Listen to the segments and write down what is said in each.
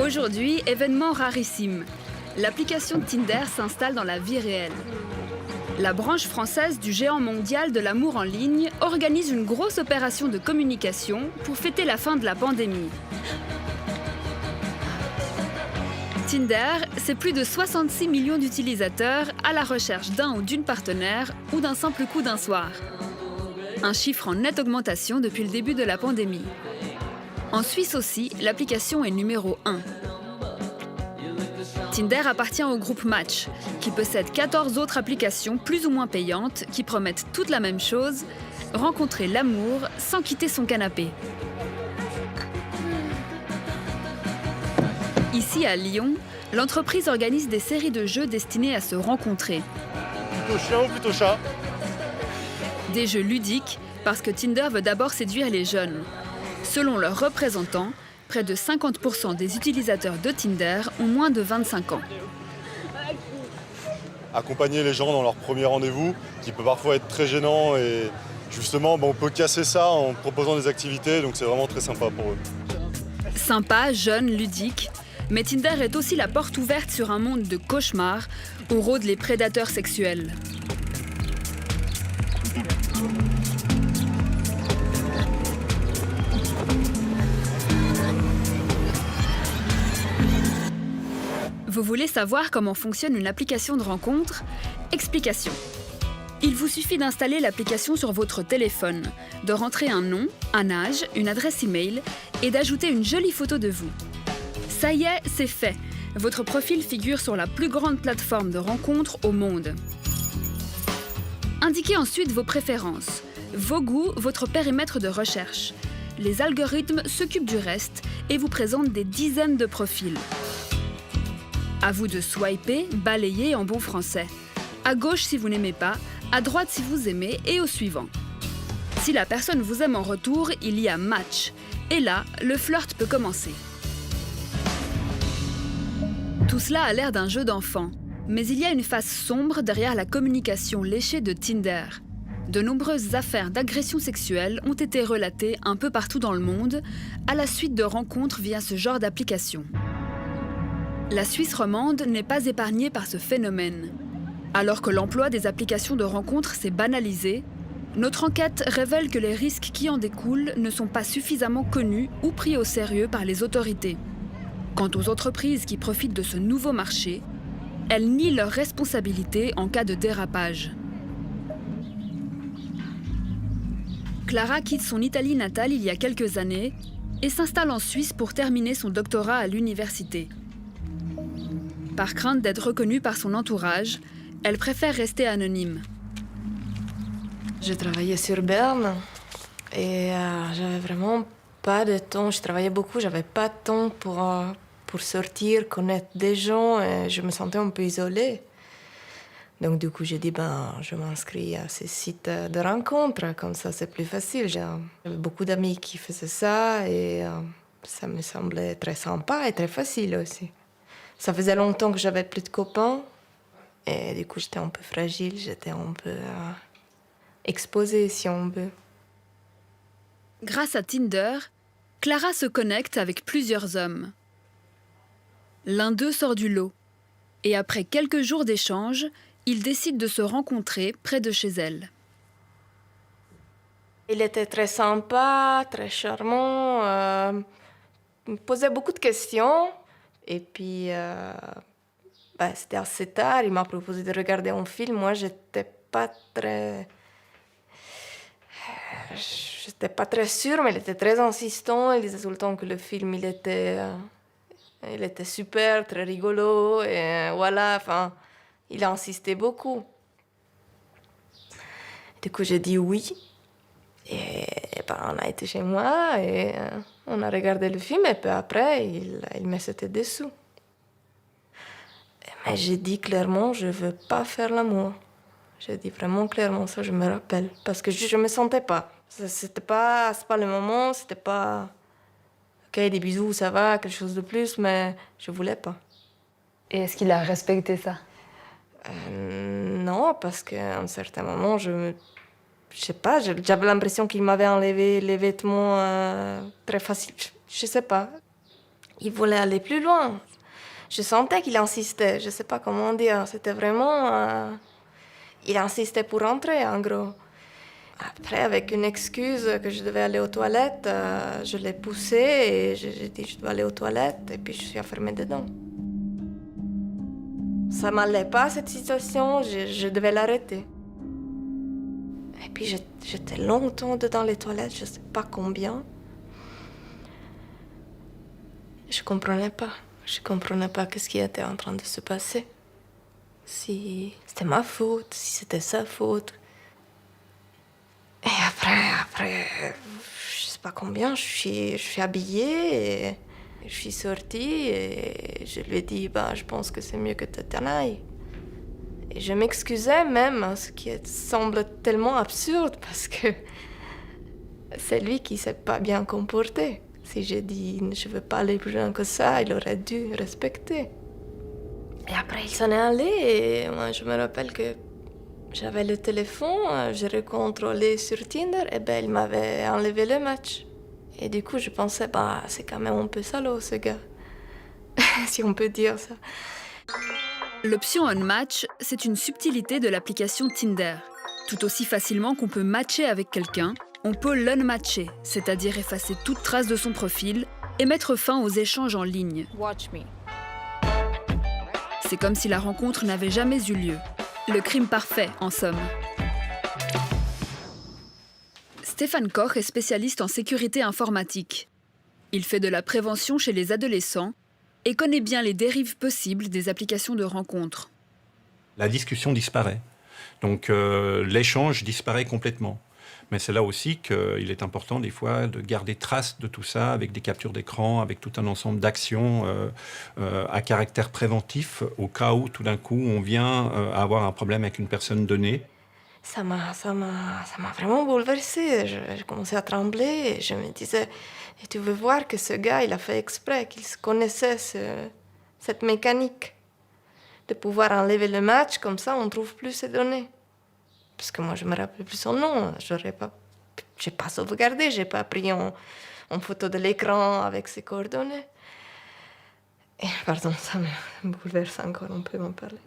Aujourd'hui, événement rarissime. L'application Tinder s'installe dans la vie réelle. La branche française du géant mondial de l'amour en ligne organise une grosse opération de communication pour fêter la fin de la pandémie. Tinder, c'est plus de 66 millions d'utilisateurs à la recherche d'un ou d'une partenaire ou d'un simple coup d'un soir. Un chiffre en nette augmentation depuis le début de la pandémie. En Suisse aussi, l'application est numéro 1. Tinder appartient au groupe Match, qui possède 14 autres applications plus ou moins payantes qui promettent toute la même chose, rencontrer l'amour sans quitter son canapé. Ici à Lyon, l'entreprise organise des séries de jeux destinés à se rencontrer. Plutôt chien ou plutôt chat? Des jeux ludiques, parce que Tinder veut d'abord séduire les jeunes. Selon leurs représentants, près de 50% des utilisateurs de Tinder ont moins de 25 ans. Accompagner les gens dans leur premier rendez-vous, qui peut parfois être très gênant, et justement, on peut casser ça en proposant des activités, donc c'est vraiment très sympa pour eux. Sympa, jeune, ludique, mais Tinder est aussi la porte ouverte sur un monde de cauchemars où rôdent les prédateurs sexuels. Vous voulez savoir comment fonctionne une application de rencontre? Explication. Il vous suffit d'installer l'application sur votre téléphone, de rentrer un nom, un âge, une adresse email et d'ajouter une jolie photo de vous. Ça y est, c'est fait. Votre profil figure sur la plus grande plateforme de rencontres au monde. Indiquez ensuite vos préférences, vos goûts, votre périmètre de recherche. Les algorithmes s'occupent du reste et vous présentent des dizaines de profils. À vous de swiper, balayer en bon français. À gauche si vous n'aimez pas, à droite si vous aimez et au suivant. Si la personne vous aime en retour, il y a match. Et là, le flirt peut commencer. Tout cela a l'air d'un jeu d'enfant. Mais il y a une face sombre derrière la communication léchée de Tinder. De nombreuses affaires d'agression sexuelle ont été relatées un peu partout dans le monde à la suite de rencontres via ce genre d'application. La Suisse romande n'est pas épargnée par ce phénomène. Alors que l'emploi des applications de rencontres s'est banalisé, notre enquête révèle que les risques qui en découlent ne sont pas suffisamment connus ou pris au sérieux par les autorités. Quant aux entreprises qui profitent de ce nouveau marché, elles nient leurs responsabilités en cas de dérapage. Clara quitte son Italie natale il y a quelques années et s'installe en Suisse pour terminer son doctorat à l'université. Par crainte d'être reconnue par son entourage, elle préfère rester anonyme. Je travaillais sur Berne et j'avais vraiment pas de temps. Je travaillais beaucoup, j'avais pas de temps pour sortir, connaître des gens et je me sentais un peu isolée. Donc du coup, j'ai dit, je m'inscris à ces sites de rencontres, comme ça c'est plus facile. J'avais beaucoup d'amis qui faisaient ça et ça me semblait très sympa et très facile aussi. Ça faisait longtemps que j'avais plus de copains et du coup j'étais un peu fragile, j'étais un peu exposée si on veut. Grâce à Tinder, Clara se connecte avec plusieurs hommes. L'un d'eux sort du lot et après quelques jours d'échanges, ils décident de se rencontrer près de chez elle. Il était très sympa, très charmant, il me posait beaucoup de questions. Et puis, c'était assez tard, il m'a proposé de regarder un film. Moi, j'étais pas très sûre, mais il était très insistant. Il disait tout le temps que le film, il était super, très rigolo. Et voilà, il a insisté beaucoup. Du coup, j'ai dit oui. Et on a été chez moi et on a regardé le film et puis après, il me sautait dessous. Mais j'ai dit clairement, je ne veux pas faire l'amour. J'ai dit vraiment clairement, ça je me rappelle. Parce que je ne me sentais pas. C'est pas le moment, c'était pas... Ok, des bisous, ça va, quelque chose de plus, mais je ne voulais pas. Et est-ce qu'il a respecté ça? Non, parce qu'à un certain moment, je sais pas, j'avais l'impression qu'il m'avait enlevé les vêtements très facile. Je sais pas. Il voulait aller plus loin. Je sentais qu'il insistait, je ne sais pas comment dire. C'était vraiment... il insistait pour rentrer, en gros. Après, avec une excuse que je devais aller aux toilettes, je l'ai poussé et j'ai dit je dois aller aux toilettes et puis je suis enfermée dedans. Ça m'allait pas, cette situation, je devais l'arrêter. Et puis j'étais longtemps dedans les toilettes, je ne sais pas combien. Je comprenais pas. Je comprenais pas ce qui était en train de se passer. Si c'était ma faute, si c'était sa faute. Et après, je sais pas combien, je suis habillée et je suis sortie et je lui ai dit, je pense que c'est mieux que tu t'en ailles. Et je m'excusais même, ce qui semble tellement absurde parce que c'est lui qui s'est pas bien comporté. Si j'ai dit je veux pas aller plus loin que ça, il aurait dû respecter. Et après, il s'en est allé et moi, je me rappelle que j'avais le téléphone, je recontrôlais sur Tinder et il m'avait enlevé le match. Et du coup, je pensais, c'est quand même un peu salaud ce gars, si on peut dire ça. L'option Unmatch, c'est une subtilité de l'application Tinder. Tout aussi facilement qu'on peut matcher avec quelqu'un, on peut l'unmatcher, c'est-à-dire effacer toute trace de son profil et mettre fin aux échanges en ligne. Watch me. C'est comme si la rencontre n'avait jamais eu lieu. Le crime parfait, en somme. Stefan Koch est spécialiste en sécurité informatique. Il fait de la prévention chez les adolescents et connaît bien les dérives possibles des applications de rencontres. La discussion disparaît. Donc l'échange disparaît complètement. Mais c'est là aussi qu'il est important des fois de garder trace de tout ça avec des captures d'écran, avec tout un ensemble d'actions à caractère préventif au cas où tout d'un coup on vient avoir un problème avec une personne donnée. Ça m'a vraiment bouleversée. Je commençais à trembler et je me disais, et tu veux voir que ce gars, il a fait exprès, qu'il connaissait cette mécanique de pouvoir enlever le match, comme ça on ne trouve plus ces données. Parce que moi, je ne me rappelle plus son nom. Je n'ai pas sauvegardé, je n'ai pas pris en photo de l'écran avec ses coordonnées. Et pardon, ça me bouleverse encore, on peut m'en parler.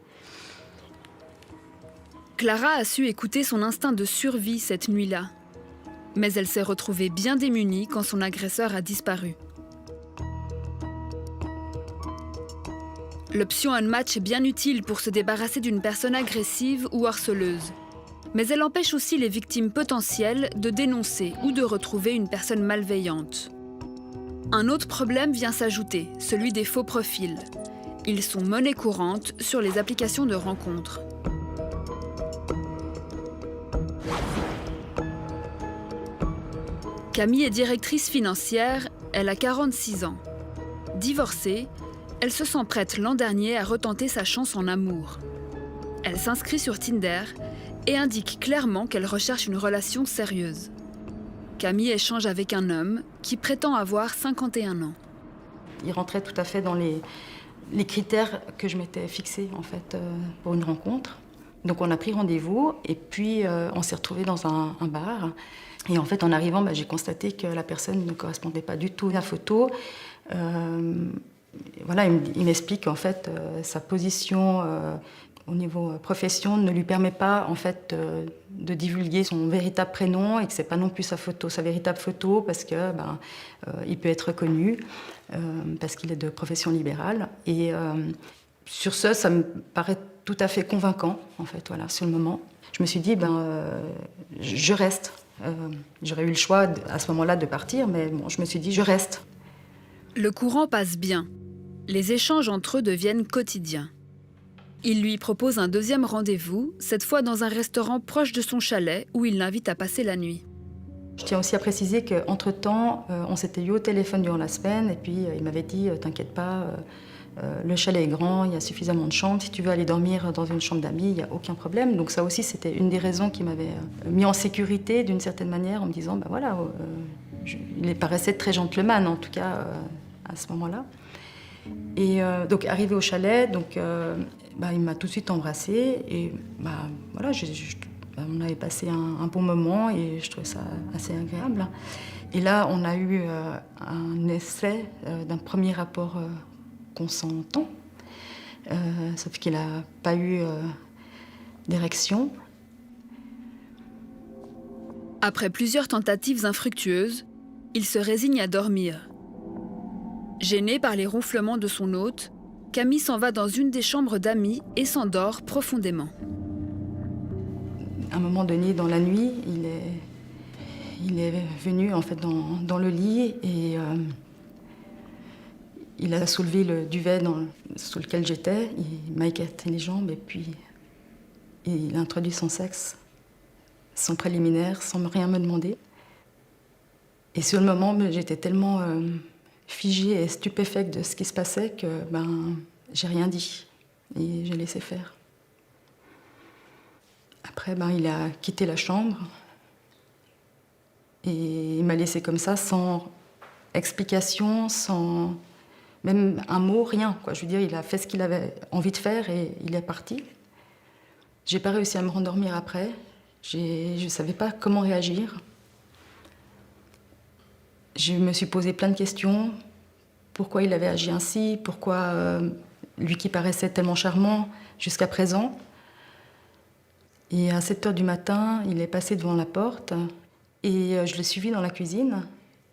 Clara a su écouter son instinct de survie cette nuit-là. Mais elle s'est retrouvée bien démunie quand son agresseur a disparu. L'option Unmatch est bien utile pour se débarrasser d'une personne agressive ou harceleuse. Mais elle empêche aussi les victimes potentielles de dénoncer ou de retrouver une personne malveillante. Un autre problème vient s'ajouter, celui des faux profils. Ils sont monnaie courante sur les applications de rencontres. Camille est directrice financière, elle a 46 ans. Divorcée, elle se sent prête l'an dernier à retenter sa chance en amour. Elle s'inscrit sur Tinder et indique clairement qu'elle recherche une relation sérieuse. Camille échange avec un homme qui prétend avoir 51 ans. Il rentrait tout à fait dans les critères que je m'étais fixés en fait, pour une rencontre. Donc on a pris rendez-vous et puis on s'est retrouvés dans un bar. Et en fait, en arrivant, j'ai constaté que la personne ne correspondait pas du tout à la photo. Voilà, il m'explique en fait sa position au niveau profession ne lui permet pas en fait de divulguer son véritable prénom et que c'est pas non plus sa véritable photo parce que il peut être reconnu parce qu'il est de profession libérale. Et sur ça me paraît tout à fait convaincant en fait. Voilà, sur le moment, je me suis dit je reste. J'aurais eu le choix à ce moment-là de partir, mais bon, je me suis dit je reste. Le courant passe bien. Les échanges entre eux deviennent quotidiens. Il lui propose un deuxième rendez-vous, cette fois dans un restaurant proche de son chalet où il l'invite à passer la nuit. Je tiens aussi à préciser qu'entre-temps, on s'était eu au téléphone durant la semaine et puis il m'avait dit « T'inquiète pas, le chalet est grand, il y a suffisamment de chambres. Si tu veux aller dormir dans une chambre d'amis, il n'y a aucun problème. » Donc ça aussi, c'était une des raisons qui m'avait mis en sécurité d'une certaine manière en me disant il paraissait très gentleman en tout cas à ce moment-là. Et donc arrivé au chalet, il m'a tout de suite embrassée et voilà, On avait passé un bon moment et je trouvais ça assez agréable. Et là, on a eu un essai d'un premier rapport consentant, sauf qu'il n'a pas eu d'érection. Après plusieurs tentatives infructueuses, il se résigne à dormir. Gêné par les ronflements de son hôte, Camille s'en va dans une des chambres d'amis et s'endort profondément. À un moment donné, dans la nuit, il est venu en fait dans le lit et il a soulevé le duvet sous lequel j'étais. Il m'a écarté les jambes et puis il a introduit son sexe sans préliminaire, sans rien me demander. Et sur le moment, j'étais tellement figée et stupéfaite de ce qui se passait que j'ai rien dit et j'ai laissé faire. Après, il a quitté la chambre et il m'a laissé comme ça, sans explication, sans même un mot, rien, quoi. Je veux dire, il a fait ce qu'il avait envie de faire et il est parti. J'ai pas réussi à me rendormir après. Je savais pas comment réagir. Je me suis posé plein de questions. Pourquoi il avait agi ainsi? Pourquoi lui qui paraissait tellement charmant jusqu'à présent? Et à 7h du matin, il est passé devant la porte et je l'ai suivi dans la cuisine.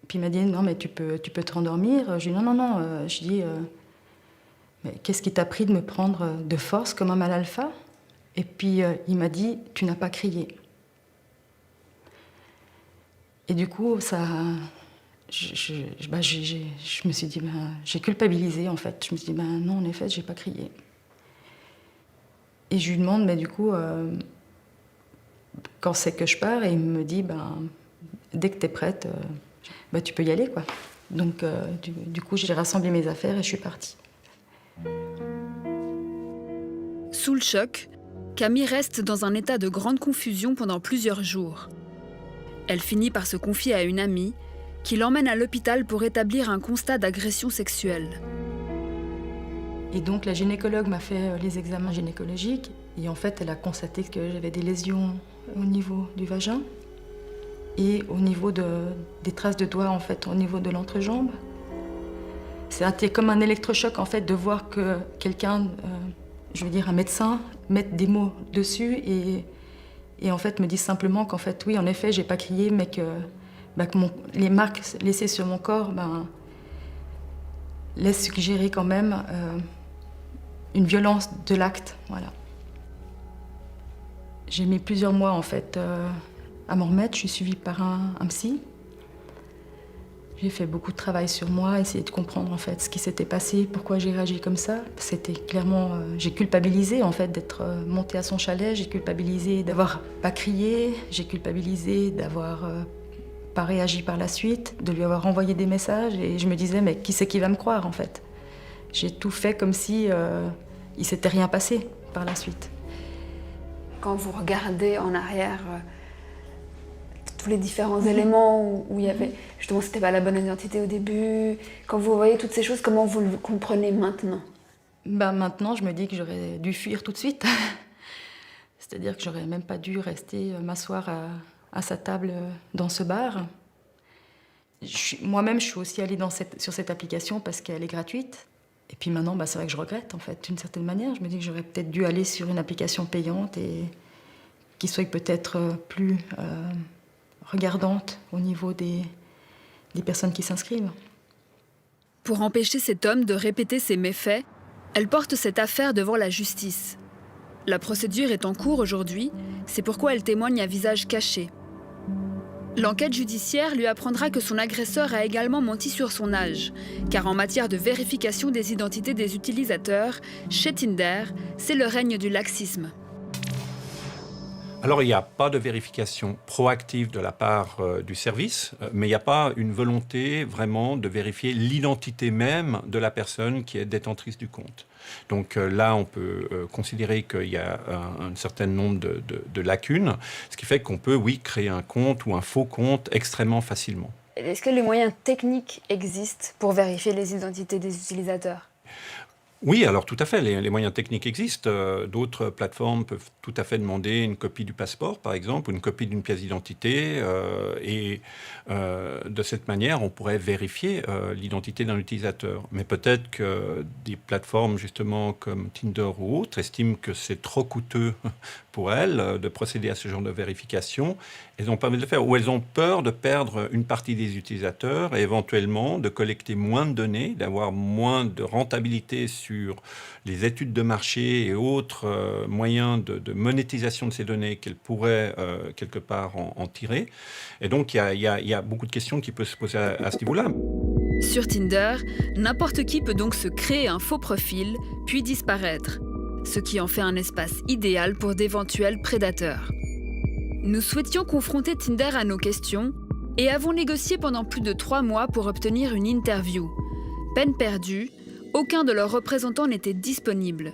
Puis il m'a dit « Non, mais tu peux te rendormir ?» Je lui ai dit « Non. » Je lui ai dit « Mais qu'est-ce qui t'a pris de me prendre de force comme un mâle alpha ?» Et puis il m'a dit « Tu n'as pas crié. » Et du coup, ça... Je me suis dit, j'ai culpabilisé en fait. Je me suis dit, non, en effet, j'ai pas crié. Et je lui demande, mais du coup, quand c'est que je pars, et il me dit, dès que t'es prête, tu peux y aller, quoi. Donc, du coup, j'ai rassemblé mes affaires et je suis partie. Sous le choc, Camille reste dans un état de grande confusion pendant plusieurs jours. Elle finit par se confier à une amie qui l'emmène à l'hôpital pour établir un constat d'agression sexuelle. Et donc la gynécologue m'a fait les examens gynécologiques et en fait elle a constaté que j'avais des lésions au niveau du vagin et au niveau des traces de doigts en fait au niveau de l'entrejambe. C'était comme un électrochoc en fait de voir que quelqu'un, un médecin, mette des mots dessus et en fait me dise simplement qu'en fait oui en effet j'ai pas crié mais que les marques laissées sur mon corps laissent suggérer quand même une violence de l'acte. Voilà. J'ai mis plusieurs mois en fait à m'en remettre. Je suis suivie par un psy. J'ai fait beaucoup de travail sur moi, essayer de comprendre en fait ce qui s'était passé, pourquoi j'ai réagi comme ça. C'était clairement, j'ai culpabilisé en fait d'être montée à son chalet, j'ai culpabilisé d'avoir pas crié, j'ai culpabilisé d'avoir pas réagi par la suite, de lui avoir envoyé des messages et je me disais mais qui c'est qui va me croire en fait? J'ai tout fait comme si il s'était rien passé par la suite. Quand vous regardez en arrière tous les différents éléments où il y avait justement c'était pas la bonne identité au début, quand vous voyez toutes ces choses, comment vous le comprenez maintenant? Maintenant je me dis que j'aurais dû fuir tout de suite. C'est-à-dire que j'aurais même pas dû rester m'asseoir à sa table dans ce bar. Moi-même, je suis aussi allée sur cette application parce qu'elle est gratuite. Et puis maintenant, c'est vrai que je regrette, en fait, d'une certaine manière. Je me dis que j'aurais peut-être dû aller sur une application payante et qui soit peut-être plus regardante au niveau des personnes qui s'inscrivent. Pour empêcher cet homme de répéter ses méfaits, elle porte cette affaire devant la justice. La procédure est en cours aujourd'hui, c'est pourquoi elle témoigne à visage caché. L'enquête judiciaire lui apprendra que son agresseur a également menti sur son âge, car en matière de vérification des identités des utilisateurs, chez Tinder, c'est le règne du laxisme. Alors, il n'y a pas de vérification proactive de la part du service, mais il n'y a pas une volonté vraiment de vérifier l'identité même de la personne qui est détentrice du compte. Donc là, on peut considérer qu'il y a un certain nombre de lacunes, ce qui fait qu'on peut, oui, créer un compte ou un faux compte extrêmement facilement. Est-ce que les moyens techniques existent pour vérifier les identités des utilisateurs? Oui, alors tout à fait, les moyens techniques existent. D'autres plateformes peuvent tout à fait demander une copie du passeport, par exemple, ou une copie d'une pièce d'identité. De cette manière, on pourrait vérifier l'identité d'un utilisateur. Mais peut-être que des plateformes, justement, comme Tinder ou autres, estiment que c'est trop coûteux pour elles de procéder à ce genre de vérification. Elles n'ont pas envie de le faire. Ou elles ont peur de perdre une partie des utilisateurs et éventuellement de collecter moins de données, d'avoir moins de rentabilité sur les études de marché et autres moyens de monétisation de ces données qu'elles pourraient quelque part en tirer. Et donc, il y a beaucoup de questions qui peuvent se poser à ce niveau-là. Sur Tinder, n'importe qui peut donc se créer un faux profil, puis disparaître, ce qui en fait un espace idéal pour d'éventuels prédateurs. Nous souhaitions confronter Tinder à nos questions et avons négocié pendant plus de 3 mois pour obtenir une interview. Peine perdue, aucun de leurs représentants n'était disponible.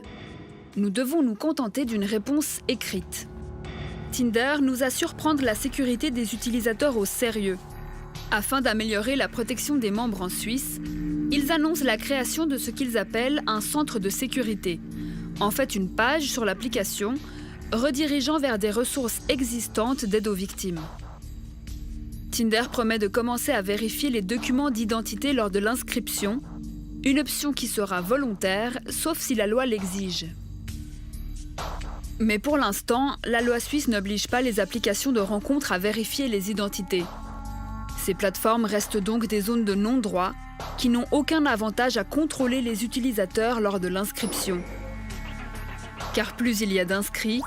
Nous devons nous contenter d'une réponse écrite. Tinder nous assure prendre la sécurité des utilisateurs au sérieux. Afin d'améliorer la protection des membres en Suisse, ils annoncent la création de ce qu'ils appellent un centre de sécurité. En fait, une page sur l'application redirigeant vers des ressources existantes d'aide aux victimes. Tinder promet de commencer à vérifier les documents d'identité lors de l'inscription, une option qui sera volontaire, sauf si la loi l'exige. Mais pour l'instant, la loi suisse n'oblige pas les applications de rencontres à vérifier les identités. Ces plateformes restent donc des zones de non-droit qui n'ont aucun avantage à contrôler les utilisateurs lors de l'inscription. Car plus il y a d'inscrits,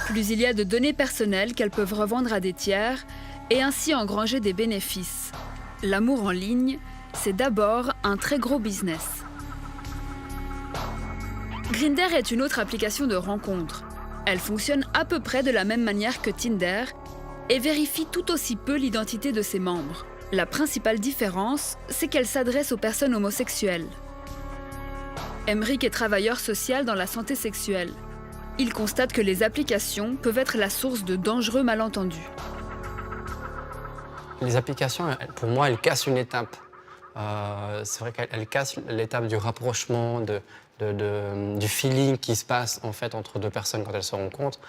plus il y a de données personnelles qu'elles peuvent revendre à des tiers et ainsi engranger des bénéfices. L'amour en ligne, c'est d'abord un très gros business. Grindr est une autre application de rencontre. Elle fonctionne à peu près de la même manière que Tinder et vérifie tout aussi peu l'identité de ses membres. La principale différence, c'est qu'elle s'adresse aux personnes homosexuelles. Emric est travailleur social dans la santé sexuelle. Il constate que les applications peuvent être la source de dangereux malentendus. Les applications, pour moi, elles cassent une étape. C'est vrai qu'elles cassent l'étape du rapprochement, du feeling qui se passe en fait entre deux personnes quand elles se rencontrent.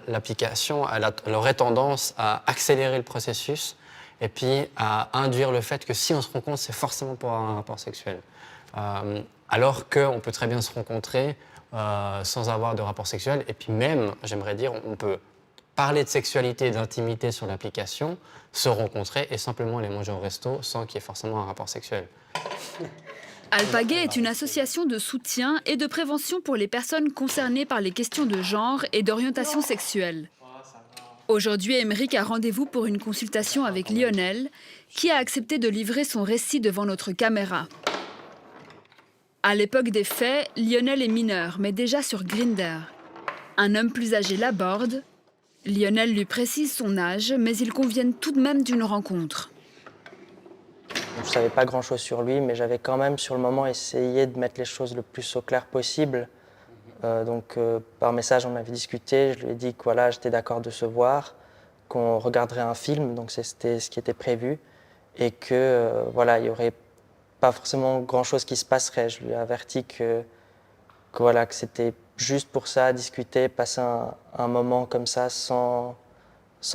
L'application, elle aurait tendance à accélérer le processus et puis à induire le fait que si on se rencontre, c'est forcément pour avoir un rapport sexuel. Alors qu'on peut très bien se rencontrer sans avoir de rapport sexuel. Et puis même, j'aimerais dire, on peut parler de sexualité et d'intimité sur l'application, se rencontrer et simplement aller manger au resto sans qu'il y ait forcément un rapport sexuel. Alpagay est une association de soutien et de prévention pour les personnes concernées par les questions de genre et d'orientation sexuelle. Aujourd'hui, Emric a rendez-vous pour une consultation avec Lionel, qui a accepté de livrer son récit devant notre caméra. À l'époque des faits, Lionel est mineur, mais déjà sur Grindr. Un homme plus âgé l'aborde. Lionel lui précise son âge, mais ils conviennent tout de même d'une rencontre. Je ne savais pas grand-chose sur lui, mais j'avais quand même, sur le moment, essayé de mettre les choses le plus au clair possible. Par message, on avait discuté. Je lui ai dit que voilà, j'étais d'accord de se voir, qu'on regarderait un film, donc c'était ce qui était prévu, et que voilà, il n'y aurait pas forcément grand-chose qui se passerait. Je lui ai averti que c'était juste pour ça, discuter, passer un moment comme ça sans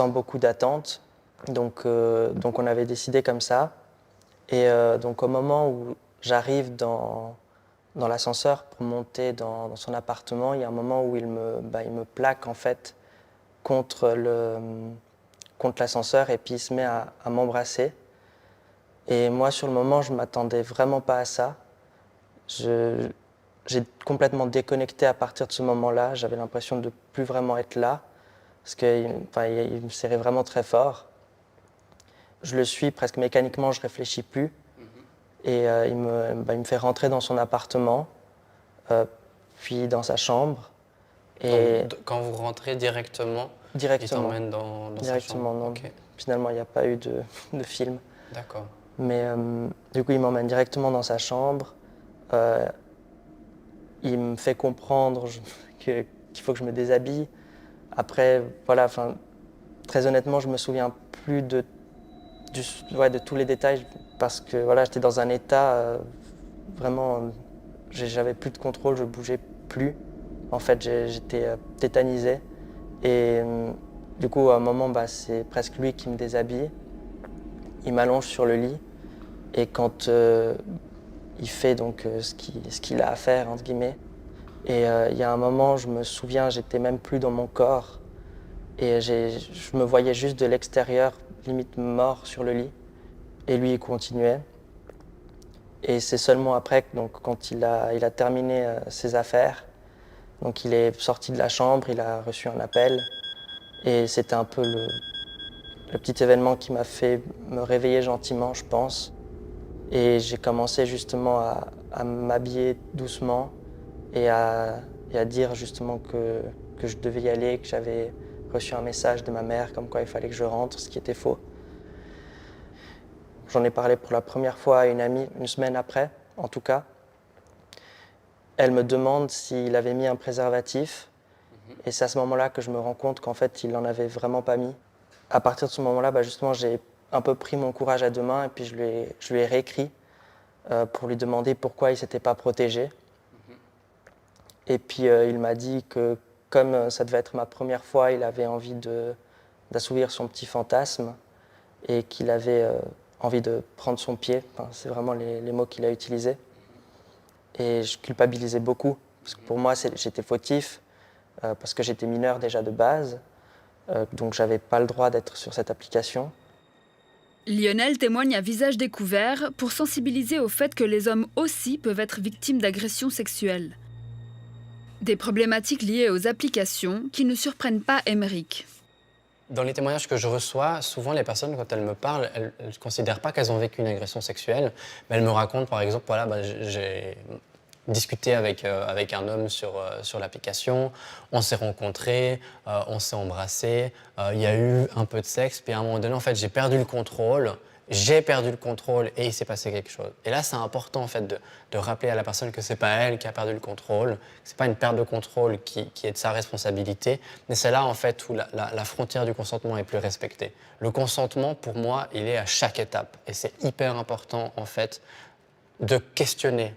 beaucoup d'attente. Donc on avait décidé comme ça. Et donc au moment où j'arrive dans l'ascenseur pour monter dans son appartement, il y a un moment où il me plaque en fait contre l'ascenseur et puis il se met à m'embrasser. Et moi sur le moment, je ne m'attendais vraiment pas à ça. J'ai complètement déconnecté à partir de ce moment-là. J'avais l'impression de ne plus vraiment être là parce qu'il me serrait vraiment très fort. Je le suis presque mécaniquement, je ne réfléchis plus. Et il me fait rentrer dans son appartement, puis dans sa chambre. Et donc, quand vous rentrez directement, il t'emmène dans directement, sa chambre. non. Okay. Finalement, il n'y a pas eu de film. D'accord. Mais du coup, il m'emmène directement dans sa chambre. Il me fait comprendre qu'il faut que je me déshabille. Après, voilà, très honnêtement, je ne me souviens plus de tous les détails parce que voilà, j'étais dans un état vraiment j'avais plus de contrôle, je bougeais plus. En fait, j'étais tétanisé. Et du coup, à un moment, c'est presque lui qui me déshabille. Il m'allonge sur le lit. Et quand il fait donc ce qu'il a à faire, entre guillemets, et il y a un moment, je me souviens, j'étais même plus dans mon corps. Et je me voyais juste de l'extérieur, limite mort sur le lit. Et lui, il continuait. Et c'est seulement après, donc, quand il a terminé ses affaires, donc il est sorti de la chambre, il a reçu un appel. Et c'était un peu le petit événement qui m'a fait me réveiller gentiment, je pense. Et j'ai commencé justement à m'habiller doucement et à dire justement que je devais y aller, que j'avais reçu un message de ma mère comme quoi il fallait que je rentre, ce qui était faux. J'en ai parlé pour la première fois à une amie, une semaine après, en tout cas. Elle me demande s'il avait mis un préservatif. Et c'est à ce moment-là que je me rends compte qu'en fait, il n'en avait vraiment pas mis. À partir de ce moment-là, justement, j'ai un peu pris mon courage à deux mains et puis je lui ai réécrit pour lui demander pourquoi il ne s'était pas protégé. Et puis il m'a dit que comme ça devait être ma première fois, il avait envie d'assouvir son petit fantasme et qu'il avait envie de prendre son pied. Enfin, c'est vraiment les mots qu'il a utilisés. Et je culpabilisais beaucoup, parce que pour moi, j'étais fautif, parce que j'étais mineur déjà de base, donc je n'avais pas le droit d'être sur cette application. Lionel témoigne à visage découvert pour sensibiliser au fait que les hommes aussi peuvent être victimes d'agressions sexuelles. Des problématiques liées aux applications qui ne surprennent pas Émeric. Dans les témoignages que je reçois, souvent les personnes, quand elles me parlent, elles ne considèrent pas qu'elles ont vécu une agression sexuelle, mais elles me racontent, par exemple, j'ai discuté avec un homme sur l'application, on s'est rencontrés, on s'est embrassés, il y a eu un peu de sexe, puis à un moment donné, en fait, j'ai perdu le contrôle et il s'est passé quelque chose. Et là, c'est important en fait de rappeler à la personne que c'est pas elle qui a perdu le contrôle, que c'est pas une perte de contrôle qui est de sa responsabilité, mais c'est là en fait où la frontière du consentement est plus respectée. Le consentement, pour moi, il est à chaque étape, et c'est hyper important en fait de questionner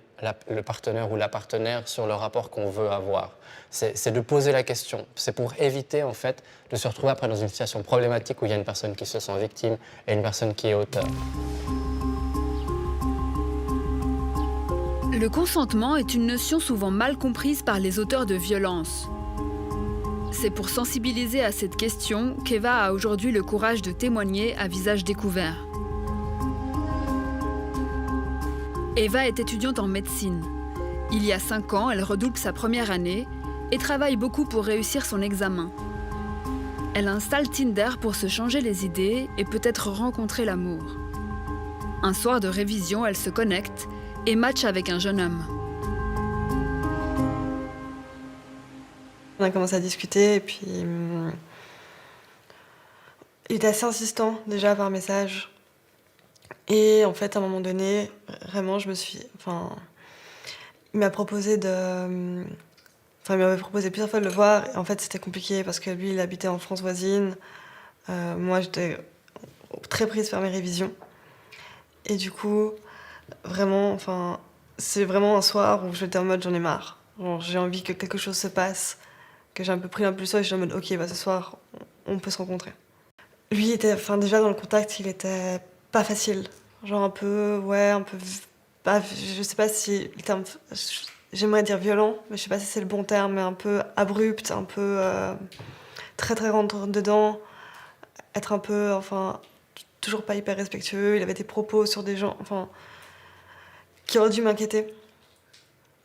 le partenaire ou la partenaire sur le rapport qu'on veut avoir. C'est de poser la question. C'est pour éviter en fait de se retrouver après dans une situation problématique où il y a une personne qui se sent victime et une personne qui est auteur. Le consentement est une notion souvent mal comprise par les auteurs de violences. C'est pour sensibiliser à cette question qu'Eva a aujourd'hui le courage de témoigner à visage découvert. Eva est étudiante en médecine. Il y a 5 ans, elle redouble sa première année et travaille beaucoup pour réussir son examen. Elle installe Tinder pour se changer les idées et peut-être rencontrer l'amour. Un soir de révision, elle se connecte et match avec un jeune homme. On a commencé à discuter et puis il était assez insistant déjà par message. Et en fait, à un moment donné, vraiment, il m'a proposé il m'avait proposé plusieurs fois de le voir. Et en fait, c'était compliqué parce que lui, il habitait en France voisine. Moi, j'étais très prise par mes révisions. Et du coup, vraiment, c'est vraiment un soir où j'étais en mode j'en ai marre. Genre, j'ai envie que quelque chose se passe, que j'ai un peu pris un peu le soir et j'étais en mode ok, ce soir, on peut se rencontrer. Lui était, déjà dans le contact, il était pas facile. Genre un peu, je sais pas si le terme, j'aimerais dire violent, mais je sais pas si c'est le bon terme, mais un peu abrupt, un peu très très rentre dedans, être un peu, toujours pas hyper respectueux. Il avait des propos sur des gens, qui auraient dû m'inquiéter.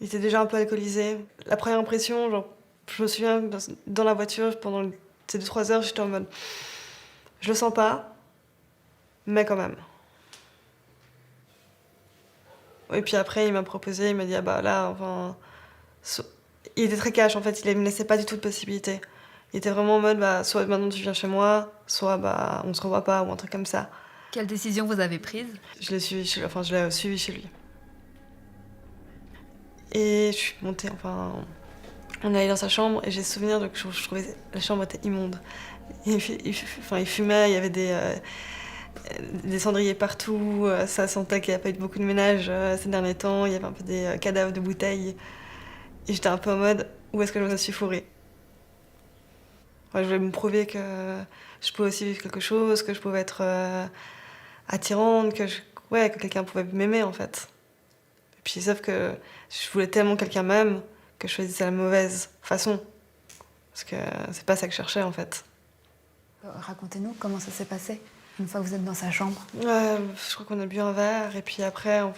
Il était déjà un peu alcoolisé. La première impression, je me souviens, dans la voiture, pendant ces 2-3 heures, j'étais en mode, je le sens pas, mais quand même. Et puis après, il m'a proposé, il m'a dit, il était très cash en fait, il me laissait pas du tout de possibilité. Il était vraiment en mode, soit maintenant tu viens chez moi, soit on se revoit pas, ou un truc comme ça. Quelle décision vous avez prise ? Je l'ai suivi chez lui. Et je suis montée, on est allé dans sa chambre et j'ai souvenir que je trouvais la chambre était immonde. Il fumait, il y avait des cendriers partout, ça sentait qu'il n'y a pas eu beaucoup de ménage ces derniers temps, il y avait un peu des cadavres de bouteilles. Et j'étais un peu en mode, où est-ce que je me suis fourrée? Ouais, je voulais me prouver que je pouvais aussi vivre quelque chose, que je pouvais être attirante, que quelqu'un pouvait m'aimer en fait. Et puis sauf que je voulais tellement quelqu'un m'aime que je choisissais la mauvaise façon. Parce que c'est pas ça que je cherchais en fait. Racontez-nous comment ça s'est passé une fois que vous êtes dans sa chambre. Je crois qu'on a bu un verre et puis après, on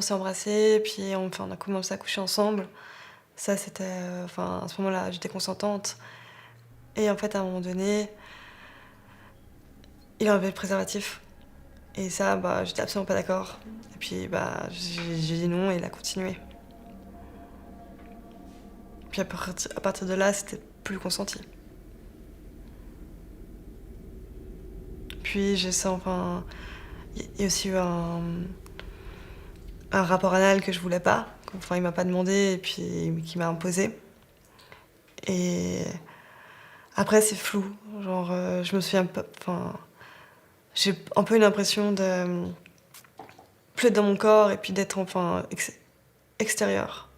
s'est embrassés et puis on a commencé à coucher ensemble. Ça, c'était... à ce moment-là, j'étais consentante. Et en fait, à un moment donné, il a enlevé le préservatif. Et ça, j'étais absolument pas d'accord. Et puis, j'ai dit non et il a continué. Puis à partir de là, c'était plus consenti. Puis j'ai ça, il y a aussi eu un rapport anal que je voulais pas. Enfin, il m'a pas demandé et puis qui m'a imposé. Et après, c'est flou. Genre, je me souviens pas. J'ai un peu une impression de plus être dans mon corps et puis d'être extérieur.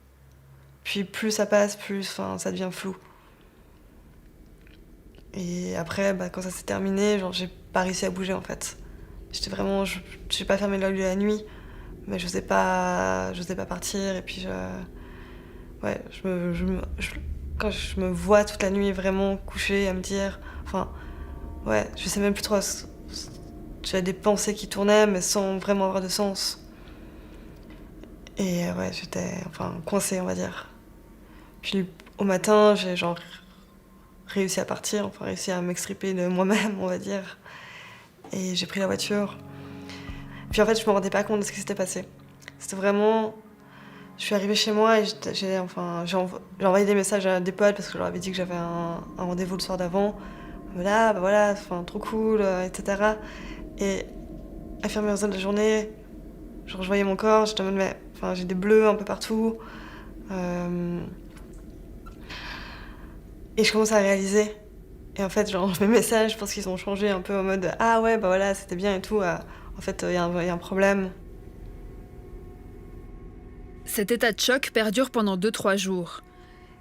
Puis plus ça passe, plus ça devient flou. Et après, quand ça s'est terminé, genre, j'ai pas réussi à bouger en fait. J'étais vraiment, j'ai pas fermé l'œil la nuit, mais j'osais pas partir. Et puis quand je me vois toute la nuit vraiment couchée à me dire, je sais même plus trop. J'avais des pensées qui tournaient, mais sans vraiment avoir de sens. Et j'étais coincée, on va dire. Puis au matin, j'ai réussi à partir, réussi à m'extriper de moi-même, on va dire. Et j'ai pris la voiture. Puis en fait, je me rendais pas compte de ce qui s'était passé. C'était vraiment... Je suis arrivée chez moi et j'ai envoyé des messages à des potes parce que je leur avais dit que j'avais un rendez-vous le soir d'avant. Voilà, trop cool, etc. Et à fur et à mesure de la journée, je voyais mon corps, j'étais en mode, j'ai des bleus un peu partout. Et je commence à réaliser. Et en fait, mes messages, je pense qu'ils ont changé un peu en mode « Ah ouais, c'était bien et tout. En fait, il y a un problème. » Cet état de choc perdure pendant 2-3 jours.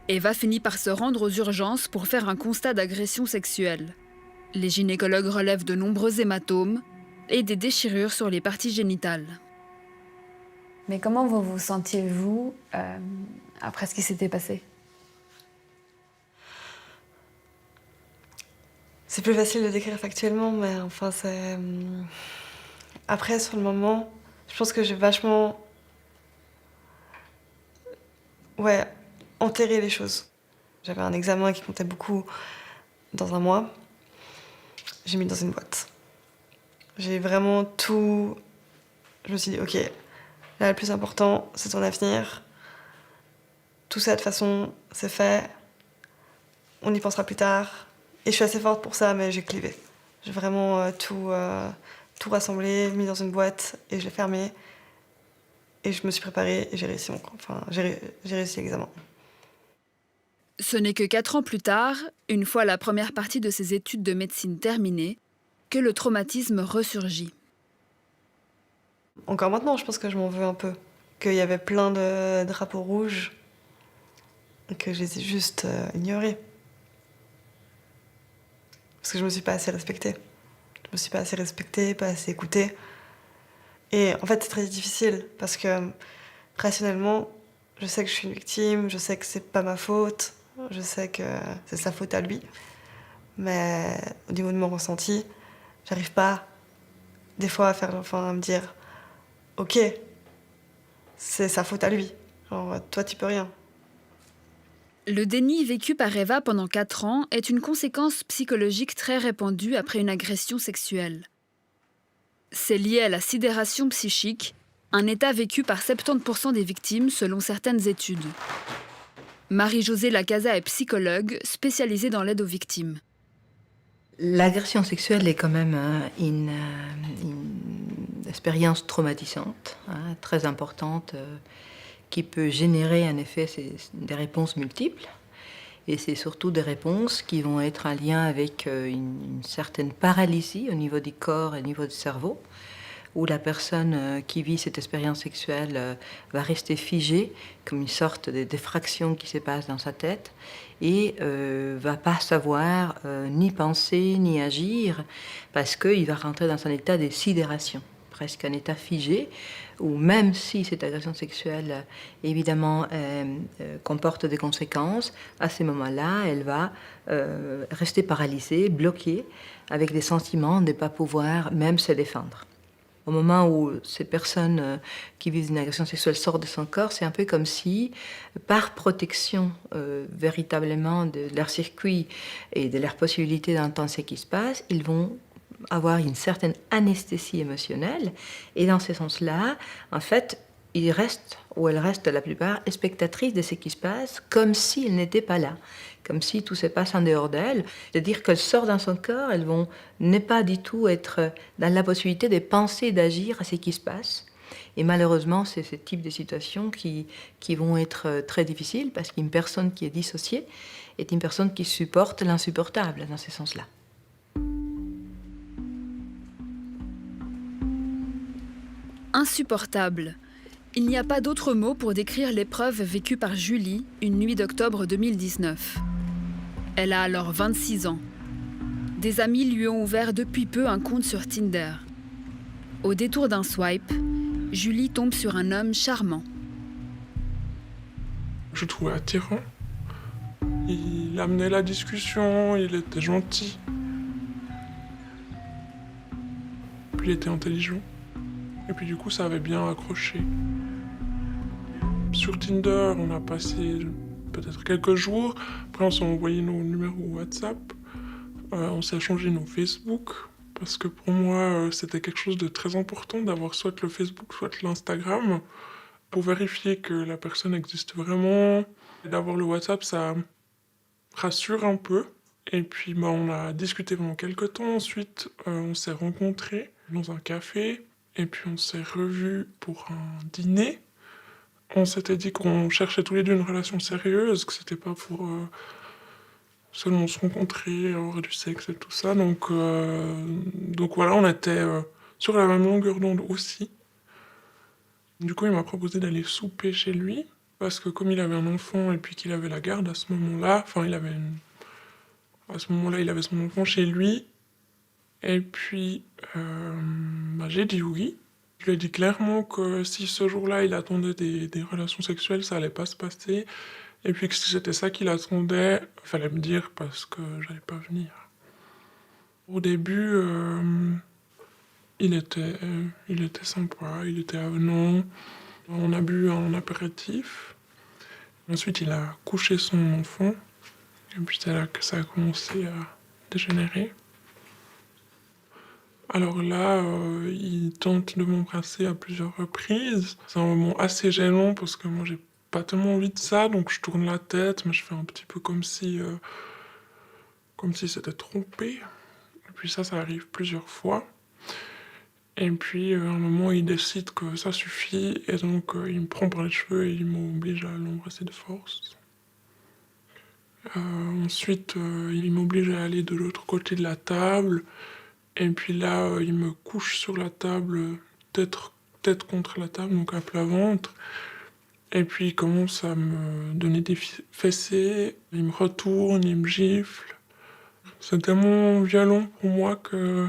Eva finit par se rendre aux urgences pour faire un constat d'agression sexuelle. Les gynécologues relèvent de nombreux hématomes et des déchirures sur les parties génitales. Mais comment vous vous sentiez-vous après ce qui s'était passé? C'est plus facile de décrire factuellement, mais c'est... Après, sur le moment, je pense que j'ai vachement... enterré les choses. J'avais un examen qui comptait beaucoup dans un mois. J'ai mis dans une boîte. J'ai vraiment tout... Je me suis dit, ok, là, le plus important, c'est ton avenir. Tout ça, de toute façon, c'est fait. On y pensera plus tard. Et je suis assez forte pour ça, mais j'ai clivé. J'ai vraiment tout rassemblé, mis dans une boîte et je l'ai fermé. Et je me suis préparée et j'ai réussi j'ai réussi l'examen. Ce n'est que 4 ans plus tard, une fois la première partie de ses études de médecine terminée, que le traumatisme ressurgit. Encore maintenant, je pense que je m'en veux un peu. Qu'il y avait plein de drapeaux rouges et que je les ai juste ignorés. Parce que je me suis pas assez respectée. Je me suis pas assez respectée, pas assez écoutée. Et en fait, c'est très difficile parce que rationnellement, je sais que je suis une victime, je sais que c'est pas ma faute, je sais que c'est sa faute à lui. Mais au niveau de mon ressenti, j'arrive pas des fois à me dire ok, c'est sa faute à lui. Genre, toi, tu peux rien. Le déni vécu par Eva pendant 4 ans est une conséquence psychologique très répandue après une agression sexuelle. C'est lié à la sidération psychique, un état vécu par 70% des victimes selon certaines études. Marie-Josée Lacasa est psychologue spécialisée dans l'aide aux victimes. L'agression sexuelle est quand même une expérience traumatisante, très importante, qui peut générer en effet des réponses multiples. Et c'est surtout des réponses qui vont être en lien avec une certaine paralysie au niveau du corps et au niveau du cerveau, où la personne qui vit cette expérience sexuelle va rester figée, comme une sorte de défraction qui se passe dans sa tête, et va pas savoir ni penser ni agir, parce qu'il va rentrer dans un état de sidération, presque un état figé, où même si cette agression sexuelle, évidemment, comporte des conséquences, à ces moments-là, elle va rester paralysée, bloquée, avec des sentiments de ne pas pouvoir même se défendre. Au moment où ces personnes qui vivent une agression sexuelle sortent de son corps, c'est un peu comme si, par protection véritablement de leur circuit et de leur possibilité d'entendre ce qui se passe, ils vont avoir une certaine anesthésie émotionnelle. Et dans ce sens-là, en fait, ils restent, ou elles restent la plupart, spectatrices de ce qui se passe, comme s'ils n'étaient pas là, comme si tout se passe en dehors d'elles. C'est-à-dire qu'elles sortent dans son corps, elles vont ne pas du tout être dans la possibilité de penser, d'agir à ce qui se passe. Et malheureusement, c'est ce type de situations qui vont être très difficiles, parce qu'une personne qui est dissociée est une personne qui supporte l'insupportable, dans ce sens-là. Insupportable. Il n'y a pas d'autre mot pour décrire l'épreuve vécue par Julie une nuit d'octobre 2019. Elle a alors 26 ans. Des amis lui ont ouvert depuis peu un compte sur Tinder. Au détour d'un swipe, Julie tombe sur un homme charmant. Je le trouvais attirant. Il amenait la discussion, il était gentil. Puis il était intelligent. Et puis du coup, ça avait bien accroché. Sur Tinder, on a passé peut-être quelques jours. Après, on s'est envoyé nos numéros WhatsApp. On s'est échangé nos Facebook. Parce que pour moi, c'était quelque chose de très important d'avoir soit le Facebook, soit l'Instagram. Pour vérifier que la personne existe vraiment. Et d'avoir le WhatsApp, ça rassure un peu. Et puis, on a discuté pendant quelques temps. Ensuite, on s'est rencontrés dans un café. Et puis on s'est revus pour un dîner. On s'était dit qu'on cherchait tous les deux une relation sérieuse, que c'était pas pour seulement se rencontrer, avoir du sexe et tout ça. Donc voilà, on était sur la même longueur d'onde aussi. Du coup, il m'a proposé d'aller souper chez lui, parce que comme il avait un enfant et puis qu'il avait la garde à ce moment-là, à ce moment-là, il avait son enfant chez lui. Et puis, j'ai dit oui. Je lui ai dit clairement que si ce jour-là, il attendait des relations sexuelles, ça allait pas se passer. Et puis que si c'était ça qu'il attendait, il fallait me dire parce que j'allais pas venir. Au début, il était sympa, il était avenant. On a bu un apéritif. Ensuite, il a couché son enfant. Et puis c'est là que ça a commencé à dégénérer. Alors là, il tente de m'embrasser à plusieurs reprises. C'est un moment assez gênant parce que moi, j'ai pas tellement envie de ça, donc je tourne la tête, mais je fais un petit peu comme si c'était trompé. Et puis ça arrive plusieurs fois. Et puis, à un moment, il décide que ça suffit, et donc il me prend par les cheveux et il m'oblige à l'embrasser de force. Ensuite, il m'oblige à aller de l'autre côté de la table. Et puis là, il me couche sur la table, tête contre la table, donc à plat ventre. Et puis il commence à me donner des fessées, il me retourne, il me gifle. C'est tellement violent pour moi que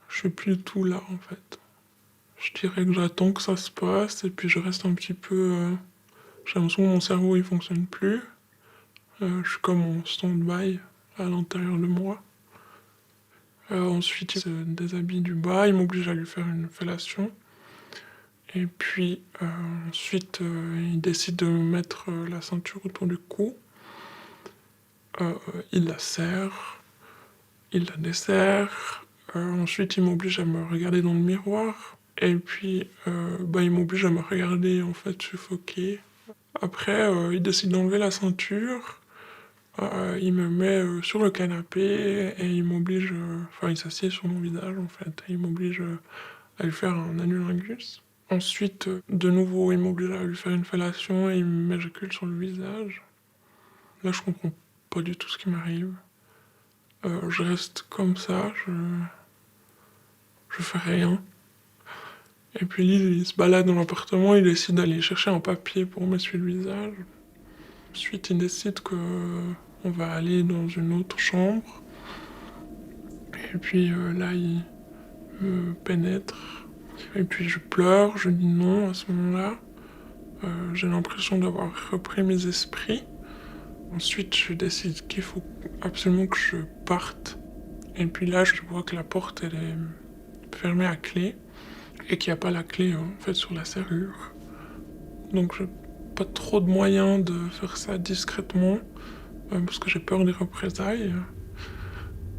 je suis plus du tout là en fait. Je dirais que j'attends que ça se passe et puis je reste un petit peu... j'ai l'impression que mon cerveau il fonctionne plus. Je suis comme en stand-by à l'intérieur de moi. Ensuite, il se déshabille du bas, il m'oblige à lui faire une fellation. Et puis ensuite, il décide de me mettre la ceinture autour du cou. Il la serre, il la desserre. Ensuite, il m'oblige à me regarder dans le miroir. Et puis, il m'oblige à me regarder, en fait, suffoquer. Après, il décide d'enlever la ceinture. Il me met sur le canapé et il m'oblige... il s'assied sur mon visage, en fait. Et il m'oblige à lui faire un anulingus. Ensuite, de nouveau, il m'oblige à lui faire une fellation et il m'éjacule sur le visage. Là, je comprends pas du tout ce qui m'arrive. Je reste comme ça, je fais rien. Et puis il se balade dans l'appartement, il décide d'aller chercher un papier pour m'essuyer le visage. Ensuite, il décide qu'on va aller dans une autre chambre. Et puis là, il me pénètre. Et puis je pleure, je dis non à ce moment-là. J'ai l'impression d'avoir repris mes esprits. Ensuite, je décide qu'il faut absolument que je parte. Et puis là, je vois que la porte, elle est fermée à clé. Et qu'il n'y a pas la clé, en fait, sur la serrure. Donc, je n'ai pas trop de moyens de faire ça discrètement, parce que j'ai peur des représailles.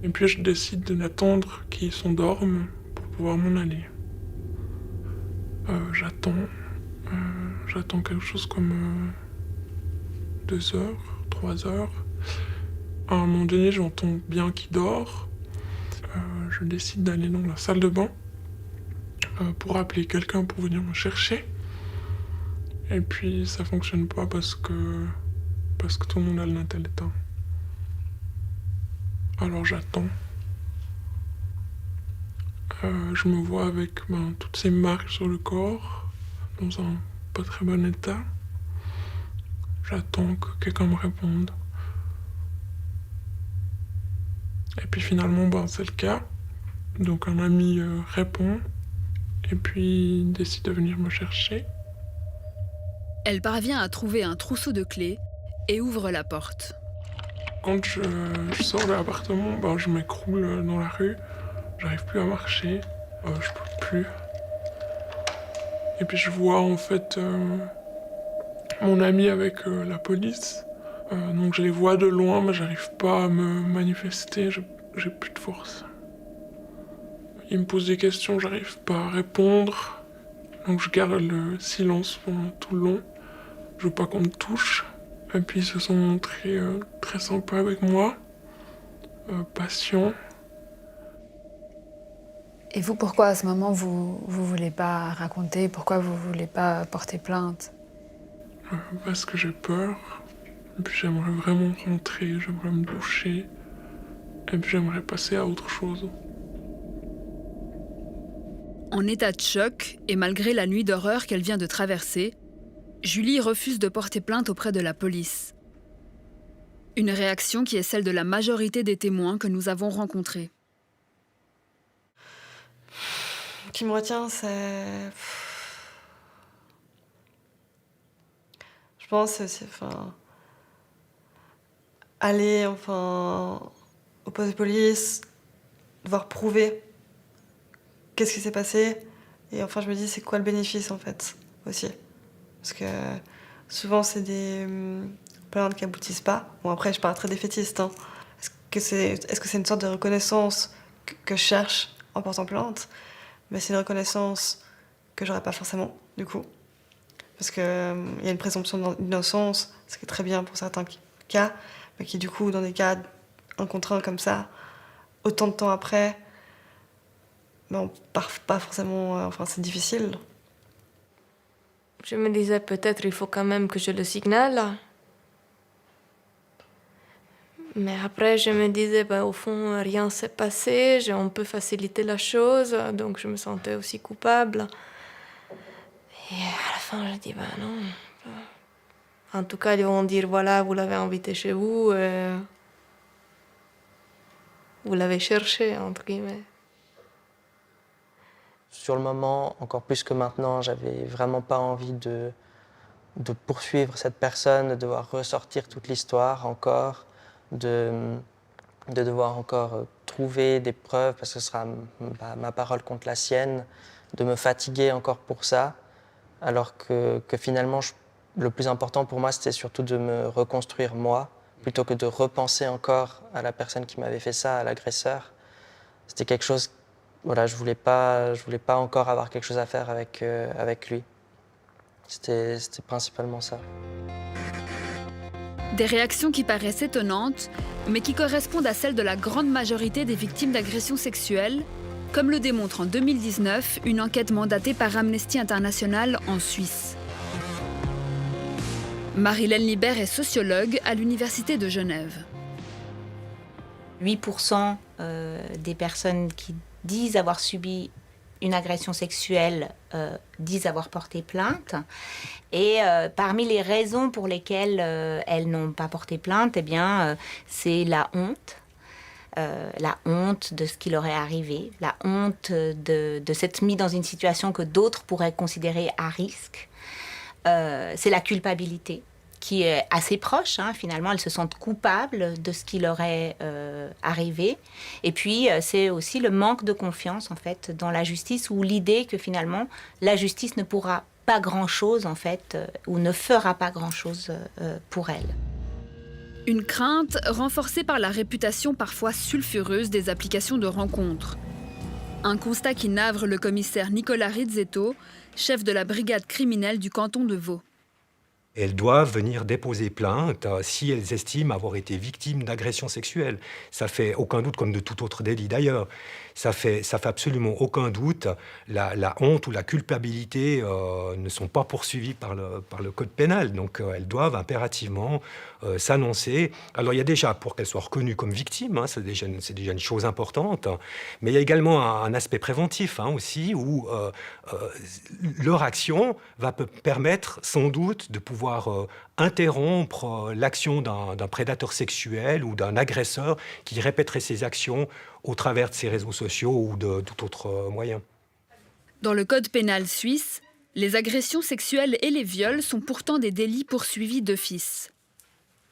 Et puis, je décide d'attendre qu'ils s'endorment pour pouvoir m'en aller. J'attends quelque chose comme 2 heures, 3 heures. À un moment donné, j'entends bien qu'il dort. Je décide d'aller dans la salle de bain pour appeler quelqu'un pour venir me chercher. Et puis ça fonctionne pas parce que tout le monde a le Natel éteint. Alors j'attends. Je me vois avec toutes ces marques sur le corps, dans un pas très bon état. J'attends que quelqu'un me réponde. Et puis finalement, c'est le cas. Donc un ami répond, et puis il décide de venir me chercher. Elle parvient à trouver un trousseau de clés et ouvre la porte. Quand je sors de l'appartement, je m'écroule dans la rue. J'arrive plus à marcher, je peux plus. Et puis je vois en fait mon ami avec la police. Donc je les vois de loin, mais j'arrive pas à me manifester, j'ai plus de force. Ils me posent des questions, j'arrive pas à répondre. Donc je garde le silence pendant tout le long. Je veux pas qu'on me touche. Et puis ils se sont montrés très sympas avec moi, patients. Et vous, pourquoi à ce moment vous voulez pas raconter? Pourquoi vous voulez pas porter plainte? Parce que j'ai peur. Et puis j'aimerais vraiment rentrer, j'aimerais me doucher. Et puis j'aimerais passer à autre chose. En état de choc, et malgré la nuit d'horreur qu'elle vient de traverser, Julie refuse de porter plainte auprès de la police. Une réaction qui est celle de la majorité des témoins que nous avons rencontrés. Ce qui me retient, c'est... Je pense que c'est... aller au poste de police, devoir prouver qu'est-ce qui s'est passé. Et je me dis, c'est quoi le bénéfice, en fait, aussi. Parce que souvent, c'est des plaintes qui aboutissent pas. Bon, après, je parle très défaitiste. Hein. Est-ce que c'est une sorte de reconnaissance que je cherche en portant plainte? Mais c'est une reconnaissance que j'aurais pas forcément, du coup. Parce qu'il y a une présomption d'innocence, ce qui est très bien pour certains cas, mais qui, du coup, dans des cas un contre un comme ça, autant de temps après, pas forcément... c'est difficile. Je me disais peut-être il faut quand même que je le signale. Mais après, je me disais, au fond, rien s'est passé, on peut faciliter la chose, donc je me sentais aussi coupable. Et à la fin, je dis, non. En tout cas, ils vont dire, voilà, vous l'avez invité chez vous, vous l'avez cherché, entre guillemets. Sur le moment, encore plus que maintenant, j'avais vraiment pas envie de poursuivre cette personne, de devoir ressortir toute l'histoire encore, de devoir encore trouver des preuves, parce que ce sera ma parole contre la sienne, de me fatiguer encore pour ça, alors que finalement, le plus important pour moi, c'était surtout de me reconstruire moi, plutôt que de repenser encore à la personne qui m'avait fait ça, à l'agresseur. C'était quelque chose... Voilà, je voulais pas encore avoir quelque chose à faire avec lui. C'était principalement ça. Des réactions qui paraissent étonnantes, mais qui correspondent à celles de la grande majorité des victimes d'agressions sexuelles, comme le démontre en 2019 une enquête mandatée par Amnesty International en Suisse. Marie-Laine Libert est sociologue à l'Université de Genève. 8% des personnes qui disent avoir subi une agression sexuelle disent avoir porté plainte. Et parmi les raisons pour lesquelles elles n'ont pas porté plainte, eh bien, c'est la honte de ce qui leur est arrivé, la honte de s'être mis dans une situation que d'autres pourraient considérer à risque. C'est la culpabilité qui est assez proche, hein, finalement, elles se sentent coupables de ce qui leur est arrivé. Et puis, c'est aussi le manque de confiance, en fait, dans la justice, ou l'idée que, finalement, la justice ne pourra pas grand-chose, en fait, ou ne fera pas grand-chose pour elles. Une crainte renforcée par la réputation parfois sulfureuse des applications de rencontres. Un constat qui navre le commissaire Nicolas Rizzetto, chef de la brigade criminelle du canton de Vaud. Elles doivent venir déposer plainte si elles estiment avoir été victimes d'agressions sexuelles. Ça fait aucun doute, comme de tout autre délit d'ailleurs, ça fait absolument aucun doute. La honte ou la culpabilité ne sont pas poursuivies par le code pénal. Donc elles doivent impérativement s'annoncer. Alors il y a déjà, pour qu'elles soient reconnues comme victimes, hein, c'est déjà une chose importante, mais il y a également un aspect préventif hein, aussi, où leur action va permettre sans doute de pouvoir interrompre l'action d'un prédateur sexuel ou d'un agresseur qui répéterait ses actions au travers de ses réseaux sociaux ou de tout autre moyen. Dans le code pénal suisse, les agressions sexuelles et les viols sont pourtant des délits poursuivis d'office.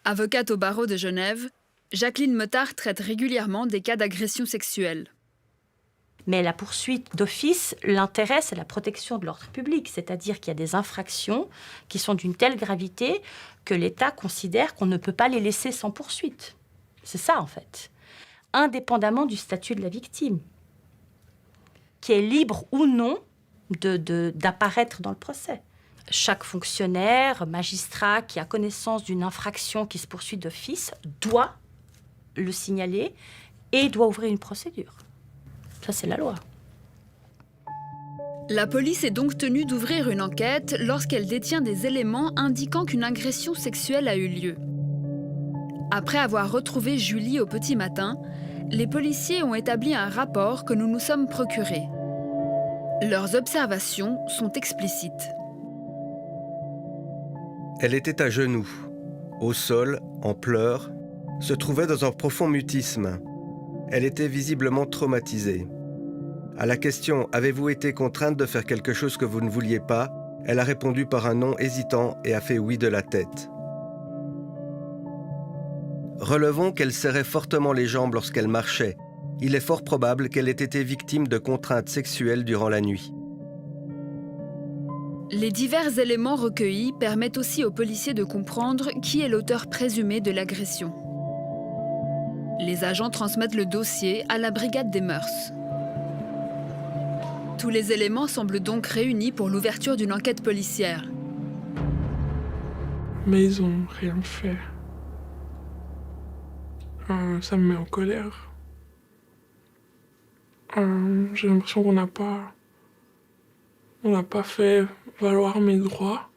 Avocate au barreau de Genève, Jacqueline Meutard traite régulièrement des cas d'agression sexuelle. Mais la poursuite d'office, l'intérêt, c'est la protection de l'ordre public. C'est-à-dire qu'il y a des infractions qui sont d'une telle gravité que l'État considère qu'on ne peut pas les laisser sans poursuite. C'est ça, en fait. Indépendamment du statut de la victime, qui est libre ou non d'apparaître dans le procès. Chaque fonctionnaire, magistrat qui a connaissance d'une infraction qui se poursuit d'office doit le signaler et doit ouvrir une procédure. Ça, c'est la loi. La police est donc tenue d'ouvrir une enquête lorsqu'elle détient des éléments indiquant qu'une agression sexuelle a eu lieu. Après avoir retrouvé Julie au petit matin, les policiers ont établi un rapport que nous nous sommes procurés. Leurs observations sont explicites. Elle était à genoux, au sol, en pleurs, se trouvait dans un profond mutisme. Elle était visiblement traumatisée. À la question « Avez-vous été contrainte de faire quelque chose que vous ne vouliez pas ?», elle a répondu par un non hésitant et a fait oui de la tête. Relevons qu'elle serrait fortement les jambes lorsqu'elle marchait. Il est fort probable qu'elle ait été victime de contraintes sexuelles durant la nuit. Les divers éléments recueillis permettent aussi aux policiers de comprendre qui est l'auteur présumé de l'agression. Les agents transmettent le dossier à la brigade des mœurs. Tous les éléments semblent donc réunis pour l'ouverture d'une enquête policière. Mais ils n'ont rien fait. Ça me met en colère. J'ai l'impression qu'on n'a pas fait valoir mes droits.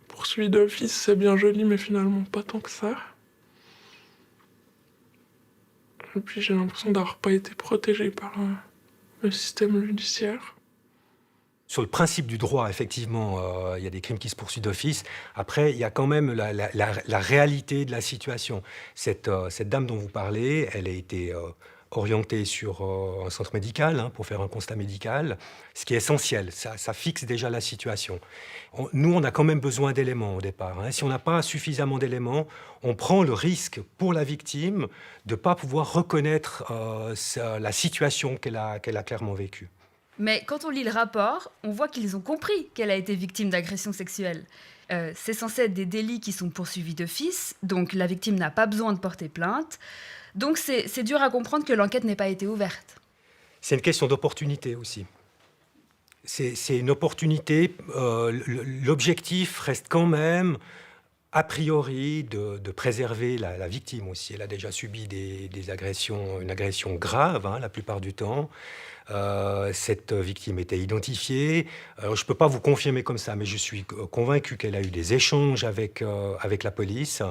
Poursuivi d'office, c'est bien joli, mais finalement pas tant que ça. Et puis j'ai l'impression d'avoir pas été protégée par le système judiciaire. Sur le principe du droit, effectivement, il y a des crimes qui se poursuivent d'office. Après, il y a quand même la réalité de la situation. Cette dame dont vous parlez, elle a été orientée sur un centre médical hein, pour faire un constat médical, ce qui est essentiel. Ça fixe déjà la situation. Nous, on a quand même besoin d'éléments au départ. Hein. Si on n'a pas suffisamment d'éléments, on prend le risque pour la victime de ne pas pouvoir reconnaître la situation qu'elle a clairement vécue. Mais quand on lit le rapport, on voit qu'ils ont compris qu'elle a été victime d'agression sexuelle. C'est censé être des délits qui sont poursuivis d'office, donc la victime n'a pas besoin de porter plainte. Donc c'est dur à comprendre que l'enquête n'ait pas été ouverte. C'est une question d'opportunité aussi. C'est une opportunité. L'objectif reste quand même a priori de préserver la victime aussi. Elle a déjà subi des agressions, une agression grave la plupart du temps. Cette victime était identifiée. Alors, je ne peux pas vous confirmer comme ça, mais je suis convaincu qu'elle a eu des échanges avec la police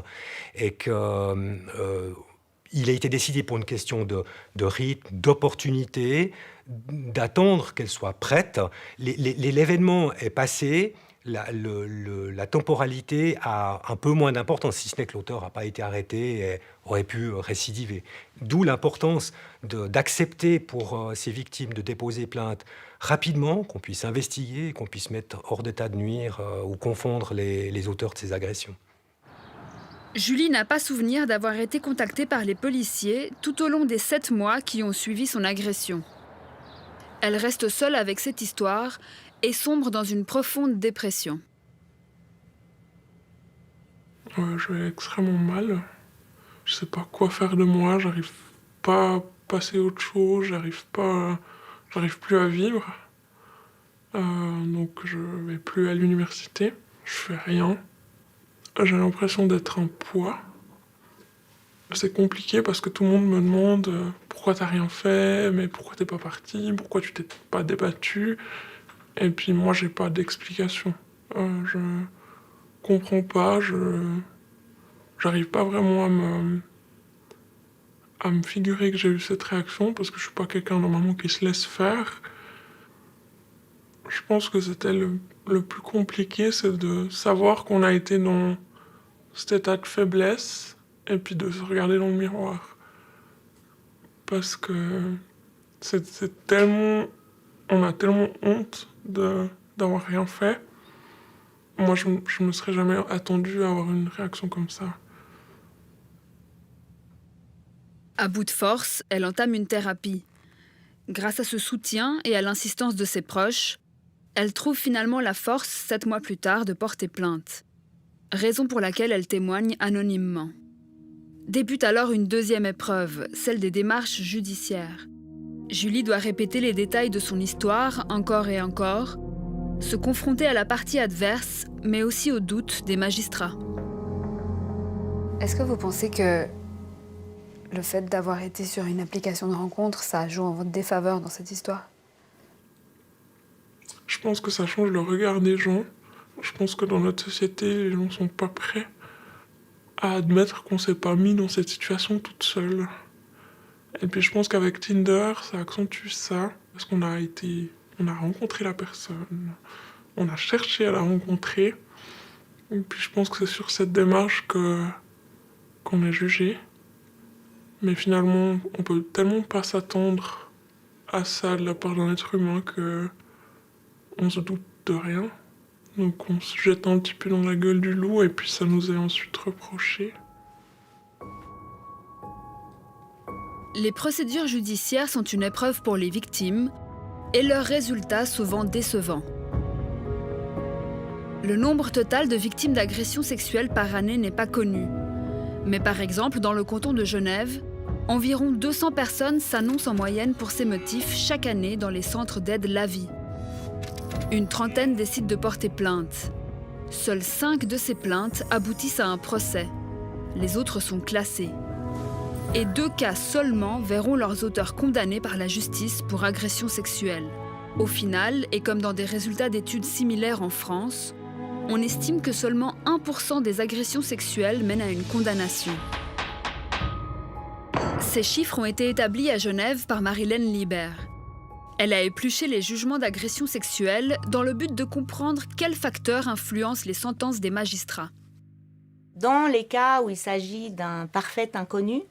et qu'il a été décidé pour une question de rythme, d'opportunité, d'attendre qu'elle soit prête. L'événement est passé. La temporalité a un peu moins d'importance, si ce n'est que l'auteur n'a pas été arrêté et aurait pu récidiver. D'où l'importance d'accepter pour ces victimes de déposer plainte rapidement, qu'on puisse investiguer, qu'on puisse mettre hors d'état de nuire ou confondre les auteurs de ces agressions. Julie n'a pas souvenir d'avoir été contactée par les policiers tout au long des 7 mois qui ont suivi son agression. Elle reste seule avec cette histoire et sombre dans une profonde dépression. Je vais extrêmement mal. Je sais pas quoi faire de moi, j'arrive pas à passer à autre chose, j'arrive plus à vivre. Donc je vais plus à l'université, je fais rien. J'ai l'impression d'être un poids. C'est compliqué parce que tout le monde me demande pourquoi t'as rien fait, mais pourquoi t'es pas parti, pourquoi tu t'es pas débattu. Et puis moi, j'ai pas d'explication. Je comprends pas, j'arrive pas vraiment à me figurer que j'ai eu cette réaction parce que je suis pas quelqu'un normalement qui se laisse faire. Je pense que c'était le plus compliqué, c'est de savoir qu'on a été dans cet état de faiblesse et puis de se regarder dans le miroir. Parce que c'est tellement... On a tellement honte d'avoir rien fait. Moi, je me serais jamais attendue à avoir une réaction comme ça. À bout de force, elle entame une thérapie. Grâce à ce soutien et à l'insistance de ses proches, elle trouve finalement la force, 7 mois plus tard, de porter plainte. Raison pour laquelle elle témoigne anonymement. Débute alors une deuxième épreuve, celle des démarches judiciaires. Julie doit répéter les détails de son histoire encore et encore, se confronter à la partie adverse, mais aussi aux doutes des magistrats. Est-ce que vous pensez que le fait d'avoir été sur une application de rencontre, ça joue en votre défaveur dans cette histoire? Je pense que ça change le regard des gens. Je pense que dans notre société, les gens ne sont pas prêts à admettre qu'on ne s'est pas mis dans cette situation toute seule. Et puis je pense qu'avec Tinder, ça accentue ça, parce qu'on a rencontré la personne, on a cherché à la rencontrer, et puis je pense que c'est sur cette démarche qu'on est jugé. Mais finalement, on peut tellement pas s'attendre à ça de la part d'un être humain qu'on se doute de rien. Donc on se jette un petit peu dans la gueule du loup, et puis ça nous est ensuite reproché. Les procédures judiciaires sont une épreuve pour les victimes et leurs résultats souvent décevants. Le nombre total de victimes d'agressions sexuelles par année n'est pas connu. Mais par exemple, dans le canton de Genève, environ 200 personnes s'annoncent en moyenne pour ces motifs chaque année dans les centres d'aide Lavie. Une trentaine décident de porter plainte. Seules 5 de ces plaintes aboutissent à un procès. Les autres sont classées. Et 2 cas seulement verront leurs auteurs condamnés par la justice pour agression sexuelle. Au final, et comme dans des résultats d'études similaires en France, on estime que seulement 1% des agressions sexuelles mènent à une condamnation. Ces chiffres ont été établis à Genève par Marilène Libert. Elle a épluché les jugements d'agression sexuelle dans le but de comprendre quels facteurs influencent les sentences des magistrats. Dans les cas où il s'agit d'un parfait inconnu,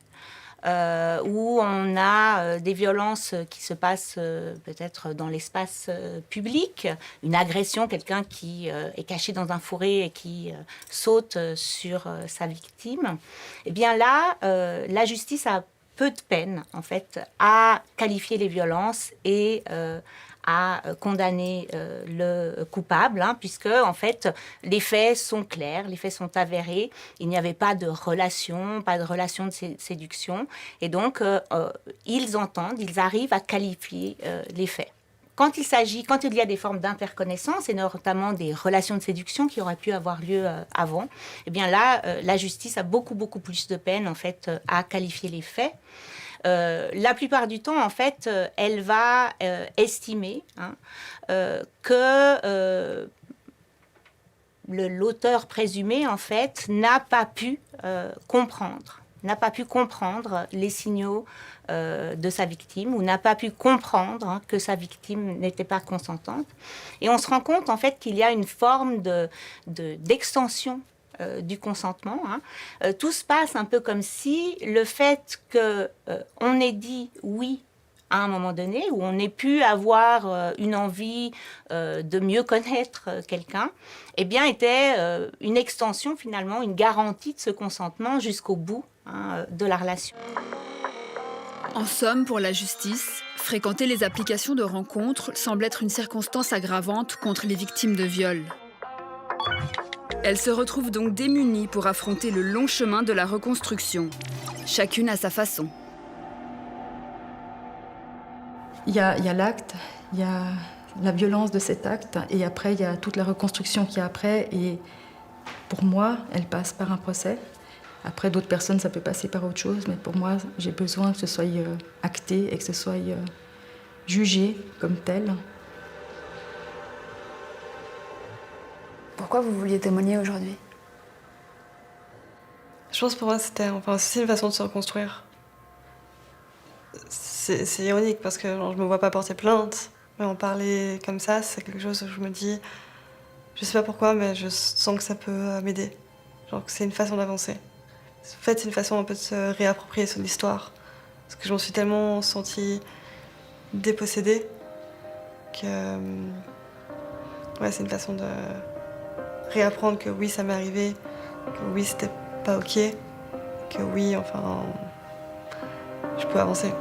où on a des violences qui se passent peut-être dans l'espace public, une agression, quelqu'un qui est caché dans un fourré et qui saute sur sa victime, eh bien là, la justice a peu de peine, en fait, à qualifier les violences et à condamner le coupable, puisque, en fait, les faits sont clairs, les faits sont avérés. Il n'y avait pas de relation de séduction. Et donc, ils arrivent à qualifier les faits. quand il y a des formes d'interconnaissance, et notamment des relations de séduction qui auraient pu avoir lieu avant, eh bien là, la justice a beaucoup plus de peine, en fait, à qualifier les faits. La plupart du temps, en fait, elle va estimer que l'auteur présumé, en fait, n'a pas pu comprendre les signaux de sa victime, ou n'a pas pu comprendre que sa victime n'était pas consentante. Et on se rend compte, en fait, qu'il y a une forme d'extension du consentement. Tout se passe un peu comme si le fait qu'on ait dit oui à un moment donné, où on ait pu avoir une envie de mieux connaître quelqu'un, eh bien, était une extension, finalement, une garantie de ce consentement jusqu'au bout de la relation. En somme, pour la justice, fréquenter les applications de rencontres semble être une circonstance aggravante contre les victimes de viol. Elles se retrouvent donc démunies pour affronter le long chemin de la reconstruction, chacune à sa façon. Il y a l'acte, il y a la violence de cet acte, et après, il y a toute la reconstruction qu'il y a après. Et pour moi, elle passe par un procès. Après, d'autres personnes, ça peut passer par autre chose, mais pour moi, j'ai besoin que ce soit acté et que ce soit jugé comme tel. Pourquoi vous vouliez témoigner aujourd'hui? Je pense pour moi, c'était c'est une façon de se reconstruire. C'est ironique parce que je me vois pas porter plainte, mais en parler comme ça, c'est quelque chose où je me dis, je sais pas pourquoi, mais je sens que ça peut m'aider. Genre que c'est une façon d'avancer. En fait, c'est une façon un peu de se réapproprier son histoire. Parce que je m'en suis tellement sentie dépossédée que ouais, c'est une façon de réapprendre que oui, ça m'est arrivé, que oui, c'était pas ok, que oui, enfin, je peux avancer.